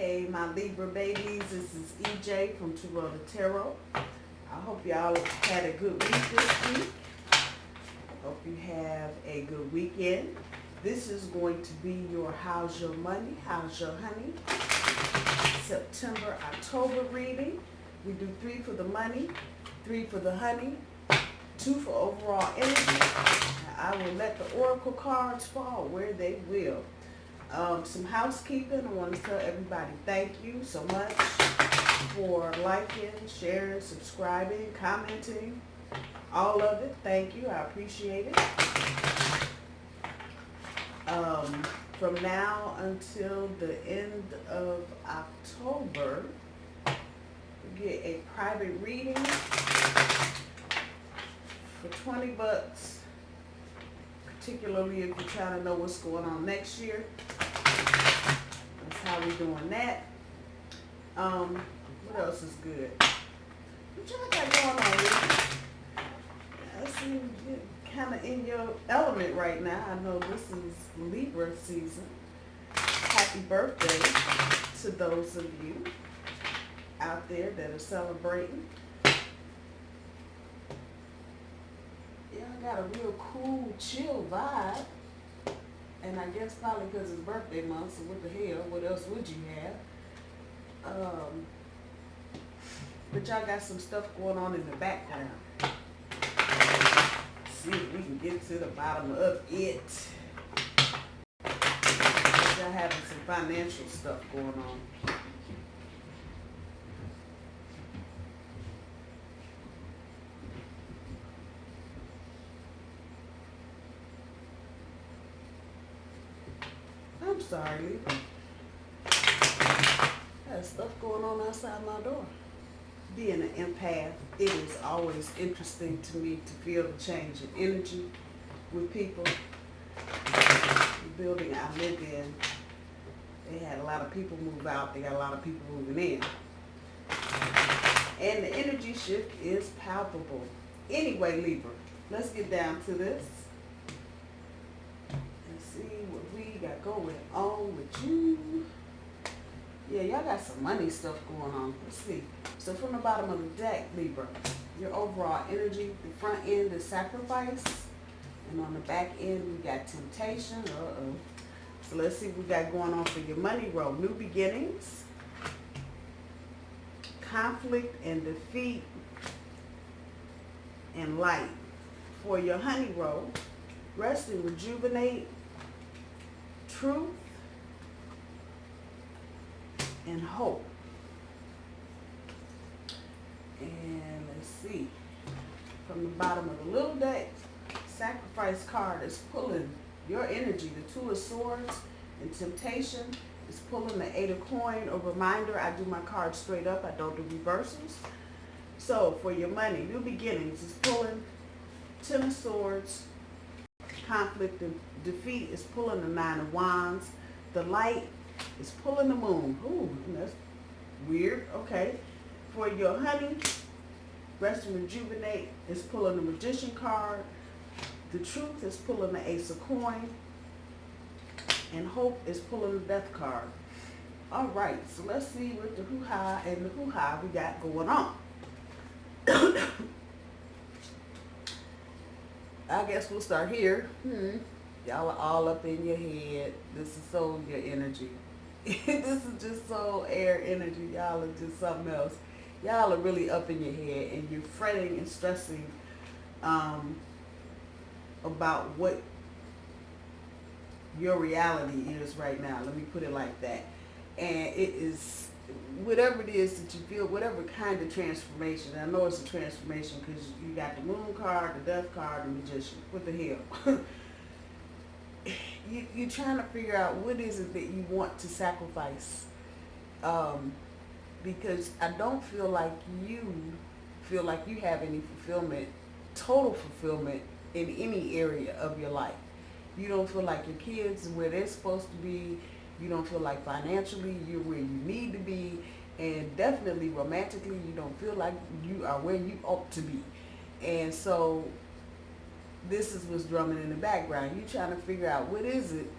Hey, my Libra babies, this is EJ from Taurota Tarot. I hope y'all had a good week this week. Hope you have a good weekend. This is going to be your How's Your Money, How's Your Honey, September, October reading. We do 3 for the money, 3 for the honey, 2 for overall energy. I will let the oracle cards fall where they will. Some housekeeping. I want to tell everybody thank you so much for liking, sharing, subscribing, commenting, all of it. Thank you. I appreciate it. From now until the end of October, you get a private reading for 20 bucks. Particularly if you're trying to know what's going on next year. That's how we're doing that. What else is good? What y'all got going on with you? I see you're kind of in your element right now. I know this is Libra season. Happy birthday to those of you out there that are celebrating. Got a real cool, chill vibe, and I guess probably because it's birthday month, so what the hell, what else would you have? But y'all got some stuff going on in the background. See if we can get to the bottom of it. Y'all having some financial stuff going on. I'm sorry, Libra. There's stuff going on outside my door. Being an empath, it is always interesting to me to feel the change in energy with people. The building I live in, they had a lot of people move out. They got a lot of people moving in. And the energy shift is palpable. Anyway, Libra, let's get down to this. See what we got going on with you. Yeah, y'all got some money stuff going on. Let's see. So from the bottom of the deck, Libra, your overall energy, the front end is sacrifice. And on the back end, we got temptation. So let's see what we got going on for your money roll. New beginnings, conflict and defeat, and light. For your honey roll, rest and rejuvenate, truth, and hope. And let's see, from the bottom of the little deck, sacrifice card is pulling your energy. The 2 of swords and temptation is pulling the 8 of coin. A reminder, I do my cards straight up. I don't do reversals. So for your money, new beginnings is pulling 10 of swords. Conflict and defeat is pulling the 9 of wands. The light is pulling the moon. Ooh, that's weird. Okay. For your honey, rest and rejuvenate is pulling the magician card. The truth is pulling the ace of coin. And hope is pulling the death card. All right. So let's see what the hoo-ha and the hoo-ha we got going on. I guess we'll start here. Y'all are all up in your head. This is so your energy. This is just so air energy. Y'all are just something else. Y'all are really up in your head and you're fretting and stressing about what your reality is right now. Let me put it like that. And it is whatever it is that you feel, whatever kind of transformation. I know it's a transformation because you got the moon card, the death card, and magician. What the hell? You're trying to figure out what is it that you want to sacrifice. Because I don't feel like you have any fulfillment, total fulfillment in any area of your life. You don't feel like your kids are where they're supposed to be. You don't feel like financially you're where you need to be, and definitely romantically you don't feel like you are where you ought to be. And so this is what's drumming in the background. You're trying to figure out what is it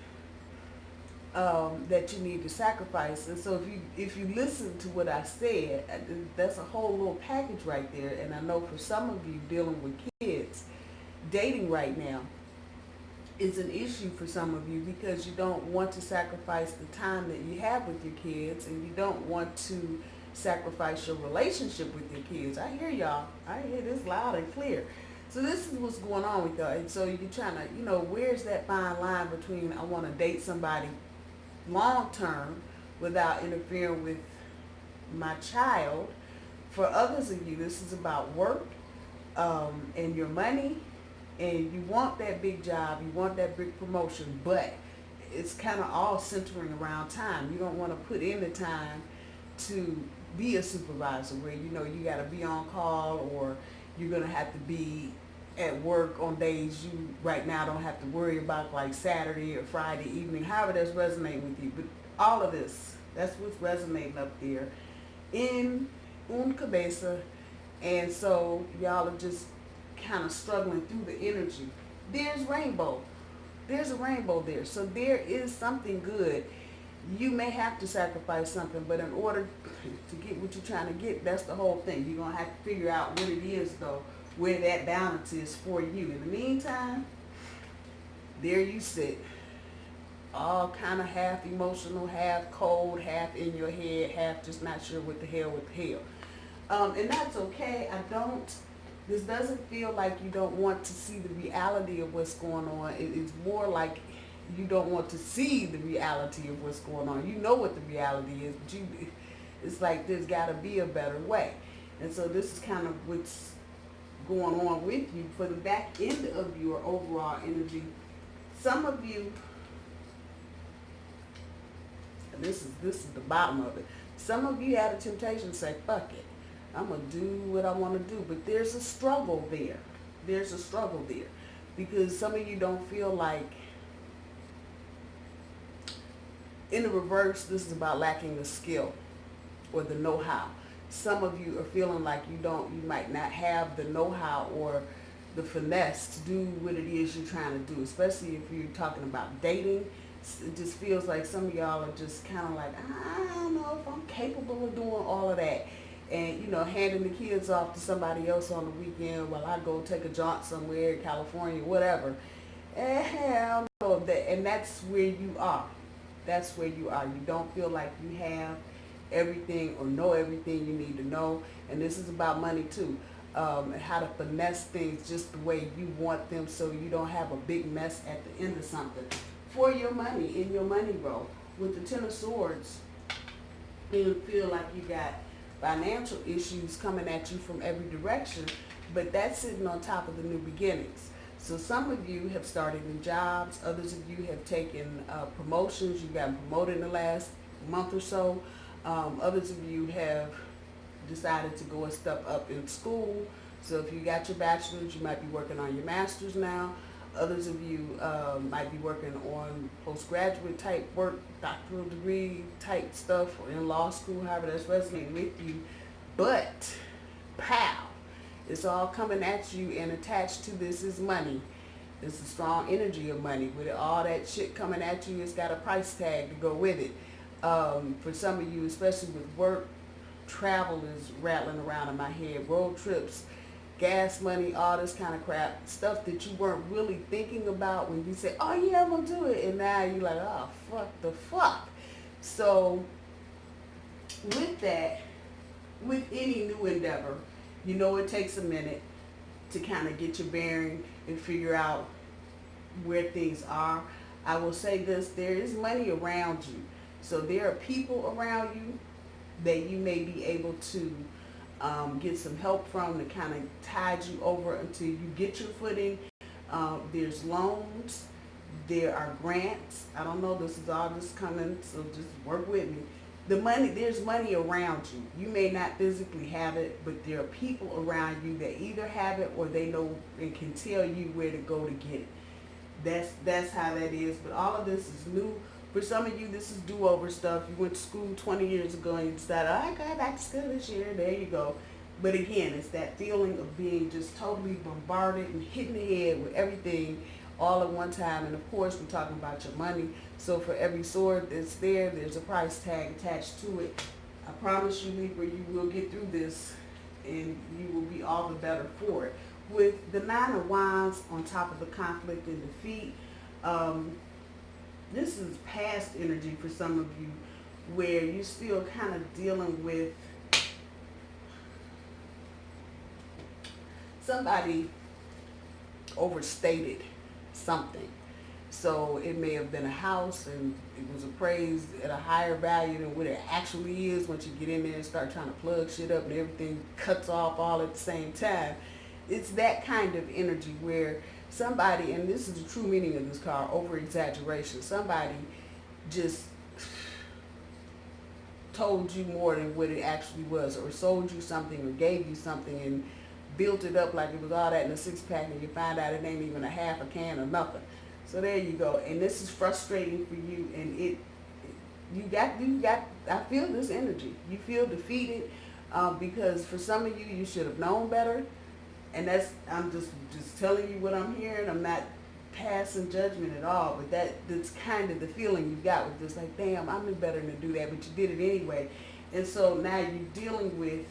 that you need to sacrifice. And so if you listen to what I said, that's a whole little package right there. And I know for some of you dealing with kids, dating right now is an issue for some of you because you don't want to sacrifice the time that you have with your kids, and you don't want to sacrifice your relationship with your kids. I hear y'all. I hear this loud and clear. So this is what's going on with y'all. And so you're trying to, where's that fine line between I want to date somebody long term without interfering with my child. For others of you, this is about work and your money, and you want that big job, you want that big promotion, but it's kind of all centering around time. You don't want to put in the time to be a supervisor where you got to be on call, or you're going to have to be at work on days you right now don't have to worry about, like Saturday or Friday evening, however that's resonating with you. But all of this, that's what's resonating up there in un cabeza. And so y'all are just kind of struggling through the energy. There's rainbow. There's a rainbow there. So there is something good. You may have to sacrifice something, but in order to get what you're trying to get, that's the whole thing. You're going to have to figure out what it is, though, where that balance is for you. In the meantime, there you sit, all kind of half emotional, half cold, half in your head, half just not sure what the hell. And that's okay. This doesn't feel like you don't want to see the reality of what's going on. It's more like you don't want to see the reality of what's going on. You know what the reality is, but it's like there's got to be a better way. And so this is kind of what's going on with you for the back end of your overall energy. Some of you, and this is the bottom of it, some of you had a temptation to say, fuck it, I'm going to do what I want to do. But there's a struggle there. There's a struggle there. Because some of you don't feel like, in the reverse, this is about lacking the skill or the know-how. Some of you are feeling like you might not have the know-how or the finesse to do what it is you're trying to do, especially if you're talking about dating. It just feels like some of y'all are just kind of like, I don't know if I'm capable of doing all of that. And, handing the kids off to somebody else on the weekend while I go take a jaunt somewhere in California, whatever. Hell no. And that's where you are. That's where you are. You don't feel like you have everything or know everything you need to know. And this is about money too. And how to finesse things just the way you want them, so you don't have a big mess at the end of something. For your money, in your money roll, with the Ten of Swords, you feel like you got financial issues coming at you from every direction, but that's sitting on top of the new beginnings. So some of you have started new jobs. Others of you have taken promotions. You've gotten promoted in the last month or so. Others of you have decided to go a step up in school. So if you got your bachelor's, you might be working on your master's now. Others of you might be working on postgraduate type work, doctoral degree type stuff, or in law school, however that's resonating with you. But, pow, it's all coming at you, and attached to this is money. It's a strong energy of money. With all that shit coming at you, it's got a price tag to go with it. For some of you, especially with work, travel is rattling around in my head. Road trips, gas money, all this kind of crap, stuff that you weren't really thinking about when you said, oh yeah, I'm gonna do it, and now you're like, oh fuck the fuck. So with that, with any new endeavor, it takes a minute to kind of get your bearing and figure out where things are. I will say this, there is money around you. So there are people around you that you may be able to get some help from to kind of tide you over until you get your footing. There's loans, there are grants. I don't know, this is all just coming, so just work with me. There's money around you. You may not physically have it, but there are people around you that either have it or they know and can tell you where to go to get it. That's how that is. But all of this is new. For some of you, this is do-over stuff. You went to school 20 years ago and you decided, oh, I got back to school this year. There you go. But again, it's that feeling of being just totally bombarded and hit in the head with everything all at one time. And of course, we're talking about your money. So for every sword that's there, there's a price tag attached to it. I promise you, Libra, you will get through this and you will be all the better for it. With the Nine of Wands on top of the conflict and defeat, this is past energy for some of you where you're still kind of dealing with somebody overstated something. So it may have been a house and it was appraised at a higher value than what it actually is once you get in there and start trying to plug shit up and everything cuts off all at the same time. It's that kind of energy where somebody, and this is the true meaning of this card, over-exaggeration. Somebody just told you more than what it actually was, or sold you something or gave you something and built it up like it was all that in a six-pack, and you find out it ain't even a half a can or nothing. So there you go. And this is frustrating for you, and you got, I feel this energy. You feel defeated because for some of you, you should have known better. And I'm just telling you what I'm hearing. I'm not passing judgment at all, but that's kind of the feeling you got with this, like, damn, I knew better than to do that, but you did it anyway. And so now you're dealing with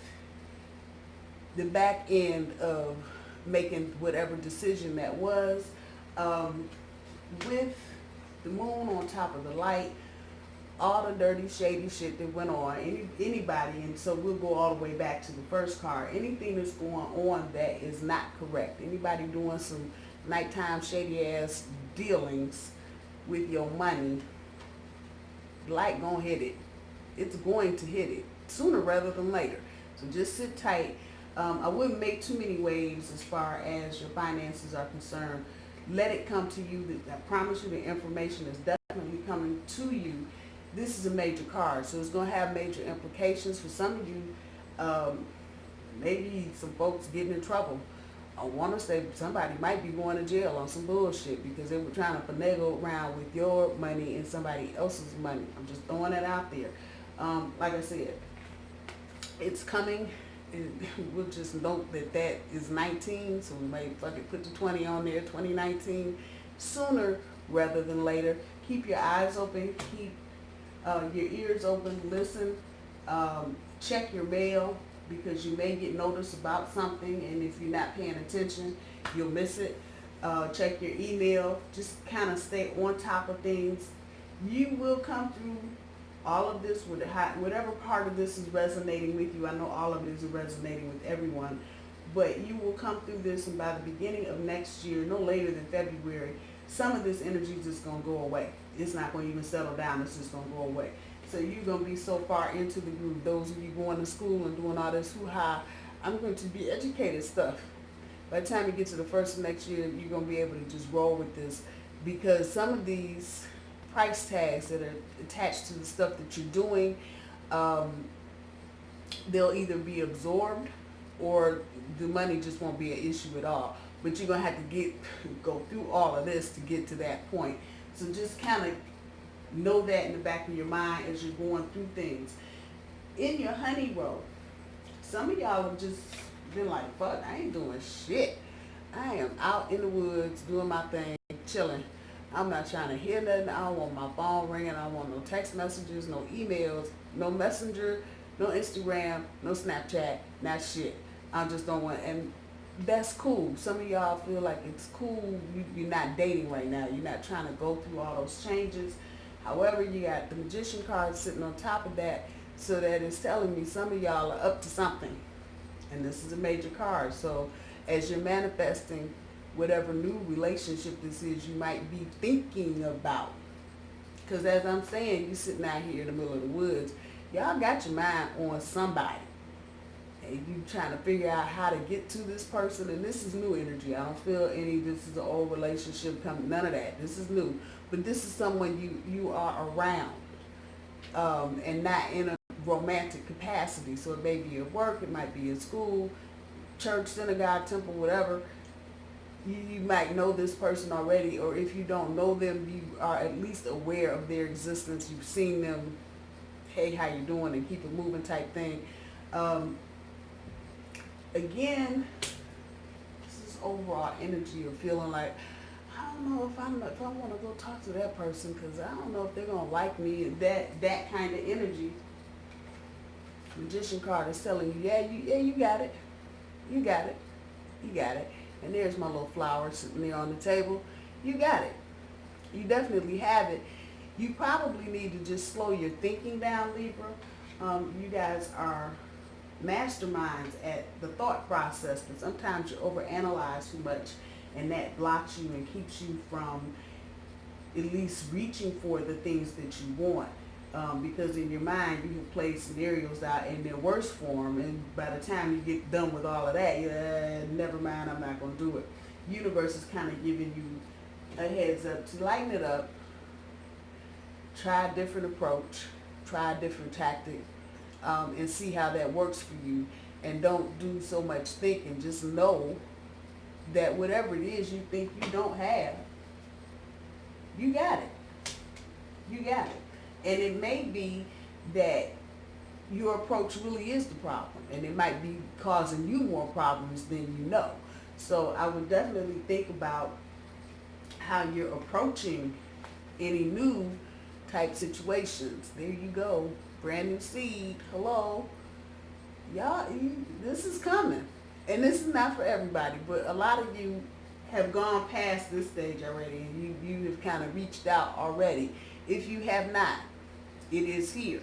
the back end of making whatever decision that was. With the moon on top of the light, all the dirty, shady shit that went on, anybody, and so we'll go all the way back to the first card. Anything that's going on that is not correct. Anybody doing some nighttime shady ass dealings with your money, light gonna hit it. It's going to hit it sooner rather than later. So just sit tight. I wouldn't make too many waves as far as your finances are concerned. Let it come to you. I promise you the information is definitely coming to you. This is a major card, so it's going to have major implications for some of you. Maybe some folks getting in trouble. I want to say somebody might be going to jail on some bullshit because they were trying to finagle around with your money and somebody else's money. I'm just throwing that out there. Like I said, it's coming. And we'll just note that is 19, so we may fucking put the 20 on there, 2019, sooner rather than later. Keep your eyes open, keep your ears open, listen, check your mail because you may get notice about something, and if you're not paying attention, you'll miss it. Check your email, just kind of stay on top of things. You will come through all of this, whatever part of this is resonating with you. I know all of it is resonating with everyone, but you will come through this, and by the beginning of next year, no later than February, some of this energy is just going to go away. It's not going to even settle down. It's just going to go away. So you're going to be so far into the groove. Those of you going to school and doing all this hoo-ha, I'm going to be educated stuff. By the time you get to the first of next year, you're going to be able to just roll with this, because some of these price tags that are attached to the stuff that you're doing, they'll either be absorbed or the money just won't be an issue at all. But you're going to have to go through all of this to get to that point. So just kind of know that in the back of your mind as you're going through things. In your honey row, some of y'all have just been like, fuck, I ain't doing shit. I am out in the woods doing my thing, chilling. I'm not trying to hear nothing. I don't want my phone ringing. I don't want no text messages, no emails, no messenger, no Instagram, no Snapchat, not shit. I just don't want, and that's cool. Some of y'all feel like it's cool. You're not dating right now. You're not trying to go through all those changes. However, you got the Magician card sitting on top of that, so that it's telling me some of y'all are up to something. And this is a major card. So as you're manifesting whatever new relationship this is you might be thinking about. Because as I'm saying, you sitting out here in the middle of the woods, y'all got your mind on somebody. And you trying to figure out how to get to this person. And this is new energy. I don't feel this is an old relationship coming, none of that. This is new. But this is someone you are around. And not in a romantic capacity. So it may be at work, it might be at school, church, synagogue, temple, whatever. You might know this person already, or if you don't know them, you are at least aware of their existence. You've seen them, hey, how you doing, and keep it moving type thing. Again, this is overall energy of feeling like, don't know if I want to go talk to that person because I don't know if they're gonna like me. And that kind of energy. Magician card is telling you, you got it, you got it, you got it. And there's my little flower sitting there on the table. You got it. You definitely have it. You probably need to just slow your thinking down, Libra. You guys are masterminds at the thought process, but sometimes you overanalyze too much, and that blocks you and keeps you from at least reaching for the things that you want. Because in your mind you have played scenarios out in their worst form, and by the time you get done with all of that, never mind, I'm not going to do it. Universe is kind of giving you a heads up to lighten it up, try a different approach, try a different tactic, and see how that works for you. And don't do so much thinking. Just know that whatever it is you think you don't have, you got it. You got it. And it may be that your approach really is the problem, and it might be causing you more problems than you know. So I would definitely think about how you're approaching any new type situations. There you go. Brand new seed. Hello. Y'all, this is coming. And this is not for everybody, but a lot of you have gone past this stage already, and you have kind of reached out already. If you have not, it is here.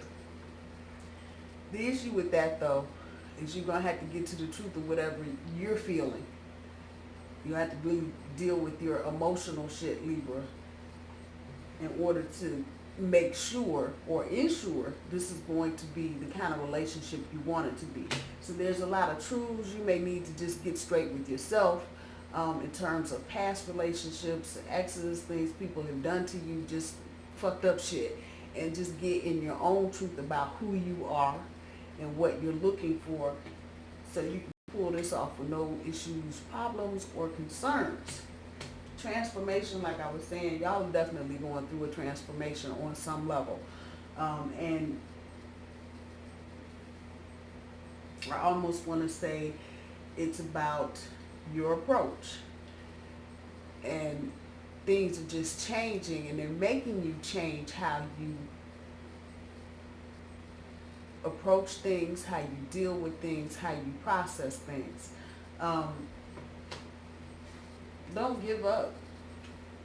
The issue with that, though, is you're going to have to get to the truth of whatever you're feeling. You have to really deal with your emotional shit, Libra, in order to make sure or ensure this is going to be the kind of relationship you want it to be. So there's a lot of truths you may need to just get straight with yourself in terms of past relationships, exes, things people have done to you, just fucked up shit. And just get in your own truth about who you are and what you're looking for, so you can pull this off with no issues, problems, or concerns. Transformation, like I was saying, y'all are definitely going through a transformation on some level. And I almost want to say it's about your approach. And things are just changing, and they're making you change how you approach things, how you deal with things, how you process things. Don't give up.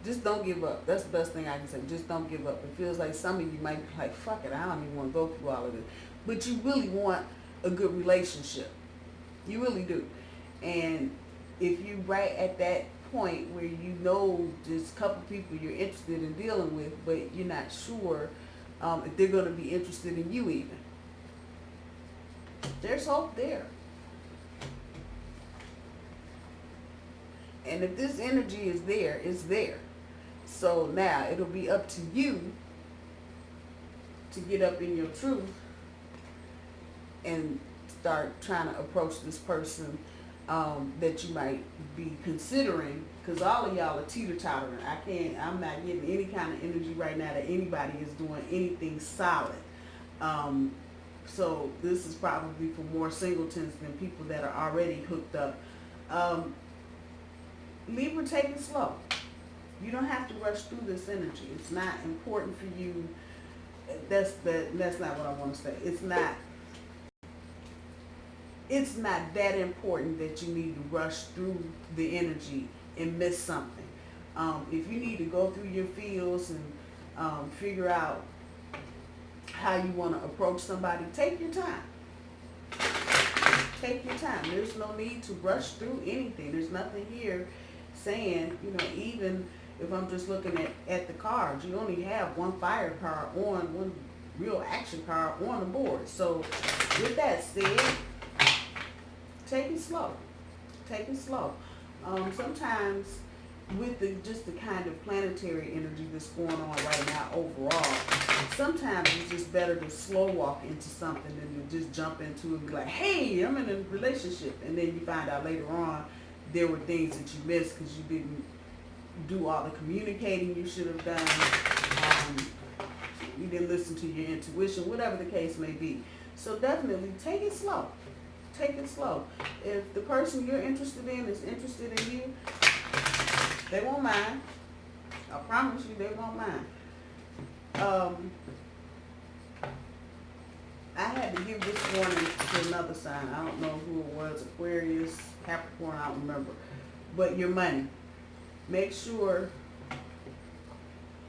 Just don't give up. That's the best thing I can say. Just don't give up. It feels like some of you might be like, fuck it, I don't even want to go through all of this. But you really want a good relationship. You really do. And if you right at that point where you know there's a couple people you're interested in dealing with, but you're not sure if they're going to be interested in you even, there's hope there. And if this energy is there, it's there. So now it'll be up to you to get up in your truth and start trying to approach this person that you might be considering, because all of y'all are teeter-tottering. I'm not getting any kind of energy right now that anybody is doing anything solid. So this is probably for more singletons than people that are already hooked up. Libra, take it slow. You don't have to rush through this energy. It's not important for you. That's not what I want to say. It's not that important that you need to rush through the energy and miss something. If you need to go through your feels and figure out how you want to approach somebody, take your time. Take your time. There's no need to rush through anything. There's nothing here saying, even if I'm just looking at the cards, you only have one fire card on, one real action card on the board. So with that said, take it slow. Take it slow. Sometimes with just the kind of planetary energy that's going on right now overall, sometimes it's just better to slow walk into something than to just jump into it and be like, hey, I'm in a relationship. And then you find out later on there were things that you missed because you didn't do all the communicating you should have done. You didn't listen to your intuition, whatever the case may be. So definitely take it slow. Take it slow. If the person you're interested in is interested in you, they won't mind. I promise you they won't mind. I had to give this warning to another sign. I don't know who it was, Aquarius, Capricorn, I don't remember. But your money. Make sure,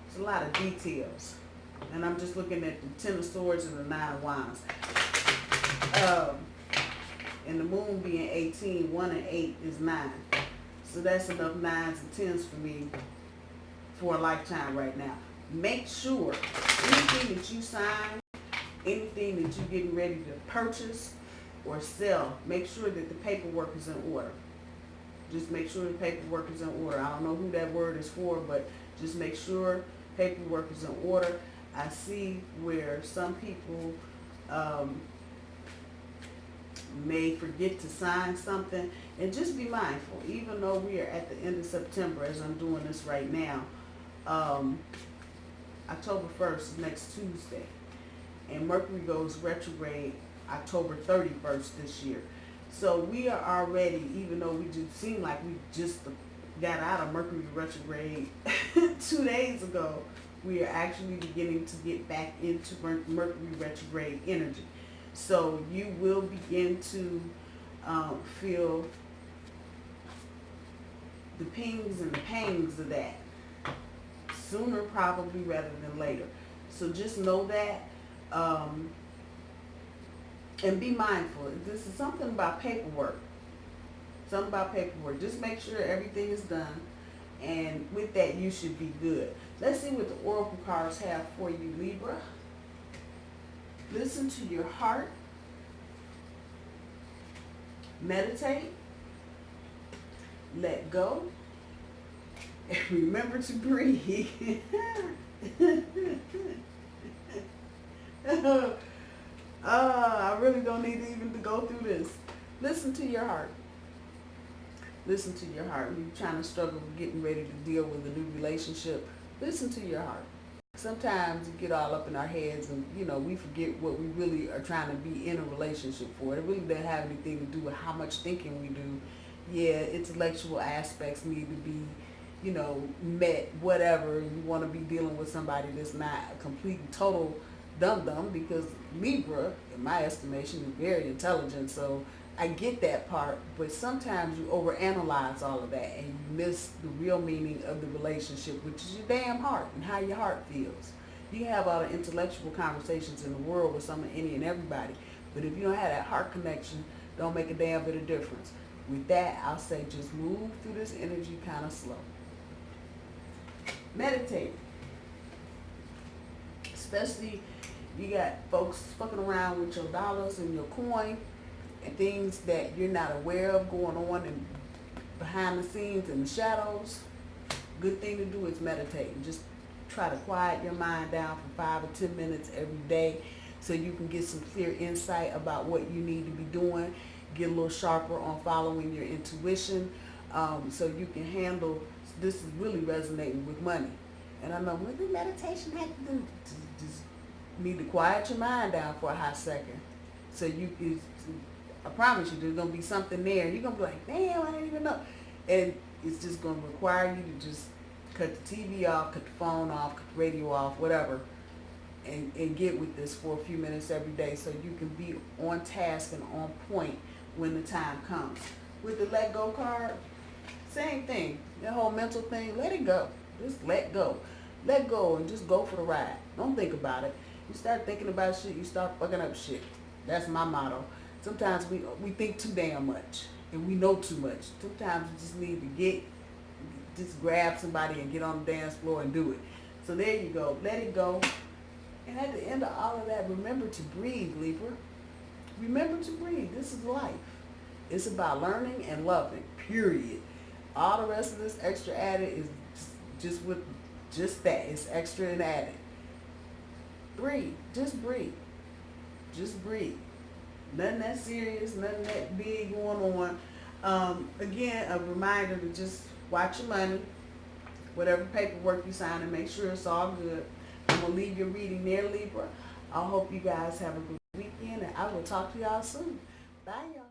it's a lot of details. And I'm just looking at the Ten of Swords and the Nine of Wands. And the moon being 18, 1 and 8 is 9. So that's enough 9s and 10s for me for a lifetime right now. Make sure anything that you sign, anything that you're getting ready to purchase or sell, make sure that the paperwork is in order. Just make sure the paperwork is in order. I don't know who that word is for, but just make sure paperwork is in order. I see where some people may forget to sign something, and just be mindful. Even though we are at the end of September, as I'm doing this right now, October 1st is next Tuesday, and Mercury goes retrograde October 31st this year. So we are already, even though we do seem like we just got out of Mercury retrograde 2 days ago, we are actually beginning to get back into Mercury retrograde energy. So you will begin to feel the pings and the pangs of that sooner probably rather than later. So just know that, and be mindful. This is something about paperwork. Something about paperwork. Just make sure everything is done, and with that you should be good. Let's see what the Oracle cards have for you, Libra. Listen to your heart. Meditate. Let go. And remember to breathe. I really don't need even to go through this. Listen to your heart. Listen to your heart. When you're trying to struggle with getting ready to deal with a new relationship, listen to your heart. Sometimes we get all up in our heads and, we forget what we really are trying to be in a relationship for. It really doesn't have anything to do with how much thinking we do. Yeah, intellectual aspects need to be, met, whatever. You want to be dealing with somebody that's not a complete and total dum-dum, because Libra, in my estimation, is very intelligent. So I get that part, but sometimes you overanalyze all of that and you miss the real meaning of the relationship, which is your damn heart and how your heart feels. You can have all the intellectual conversations in the world with any and everybody, but if you don't have that heart connection, don't make a damn bit of difference. With that, I'll say just move through this energy kind of slow. Meditate. Especially you got folks fucking around with your dollars and your coin and things that you're not aware of going on and behind the scenes in the shadows. Good thing to do is meditate and just try to quiet your mind down for 5 or 10 minutes every day so you can get some clear insight about what you need to be doing, get a little sharper on following your intuition, so you can handle. This is really resonating with money. And I know, what does meditation have to do? Just need to quiet your mind down for a hot second. So you can, I promise you, there's going to be something there. You're going to be like, damn, I didn't even know. And it's just going to require you to just cut the TV off, cut the phone off, cut the radio off, whatever, and get with this for a few minutes every day so you can be on task and on point when the time comes. With the let go card, same thing. That whole mental thing, let it go. Just let go. Let go and just go for the ride. Don't think about it. You start thinking about shit, you start fucking up shit. That's my motto. Sometimes we think too damn much and we know too much. Sometimes we just need to just grab somebody and get on the dance floor and do it. So there you go. Let it go. And at the end of all of that, remember to breathe, Libra. Remember to breathe. This is life. It's about learning and loving, period. All the rest of this extra added is just that. It's extra and added. Breathe. Just breathe. Just breathe. Nothing that serious, nothing that big going on. Again, a reminder to just watch your money. Whatever paperwork you sign, and make sure it's all good. I'm going to leave your reading there, Libra. I hope you guys have a good weekend, and I will talk to y'all soon. Bye, y'all.